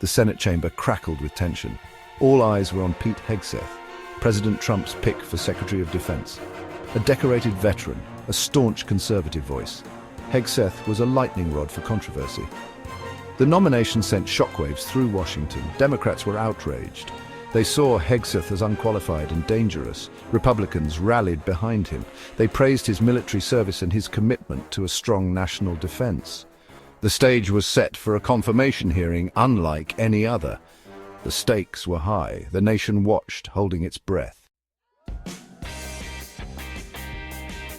The Senate chamber crackled with tension. All eyes were on Pete Hegseth, President Trump's pick for Secretary of Defense. A decorated veteran, a staunch conservative voice, Hegseth was a lightning rod for controversy. The nomination sent shockwaves through Washington. Democrats were outraged. They saw Hegseth as unqualified and dangerous. Republicans rallied behind him. They praised his military service and his commitment to a strong national defense. The stage was set for a confirmation hearing unlike any other. The stakes were high. The nation watched, holding its breath.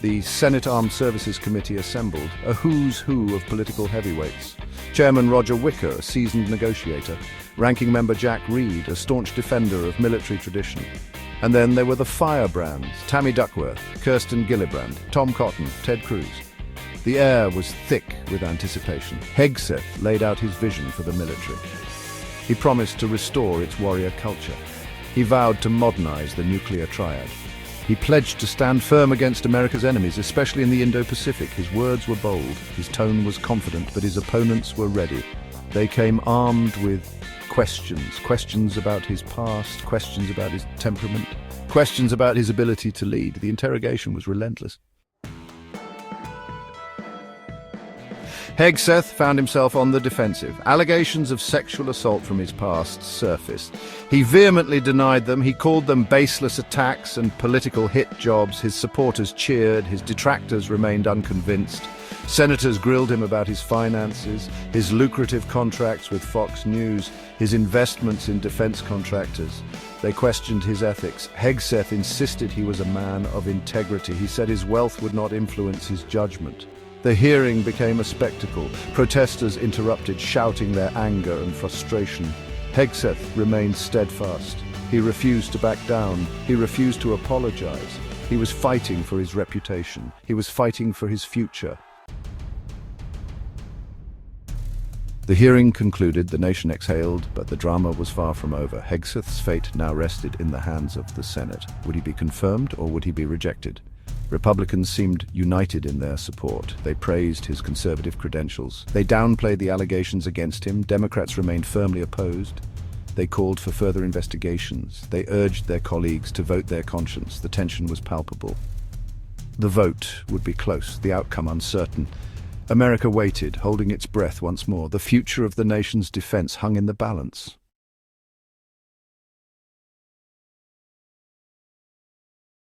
The Senate Armed Services Committee assembled, a who's who of political heavyweights. Chairman Roger Wicker, a seasoned negotiator. Ranking Member Jack Reed, a staunch defender of military tradition. And then there were the firebrands, Tammy Duckworth, Kirsten Gillibrand, Tom Cotton, Ted Cruz. The air was thick with anticipation. Hegseth laid out his vision for the military. He promised to restore its warrior culture. He vowed to modernize the nuclear triad. He pledged to stand firm against America's enemies, especially in the Indo-Pacific. His words were bold, his tone was confident, but his opponents were ready. They came armed with questions about his past, questions about his temperament, questions about his ability to lead. The interrogation was relentless. Hegseth found himself on the defensive. Allegations of sexual assault from his past surfaced. He vehemently denied them. He called them baseless attacks and political hit jobs. His supporters cheered. His detractors remained unconvinced. Senators grilled him about his finances, his lucrative contracts with Fox News, his investments in defense contractors. They questioned his ethics. Hegseth insisted he was a man of integrity. He said his wealth would not influence his judgment. The hearing became a spectacle. Protesters interrupted, shouting their anger and frustration. Hegseth remained steadfast. He refused to back down. He refused to apologize. He was fighting for his reputation. He was fighting for his future. The hearing concluded, the nation exhaled, but the drama was far from over. Hegseth's fate now rested in the hands of the Senate. Would he be confirmed or would he be rejected? Republicans seemed united in their support. They praised his conservative credentials. They downplayed the allegations against him. Democrats remained firmly opposed. They called for further investigations. They urged their colleagues to vote their conscience. The tension was palpable. The vote would be close, the outcome uncertain. America waited, holding its breath once more. The future of the nation's defense hung in the balance.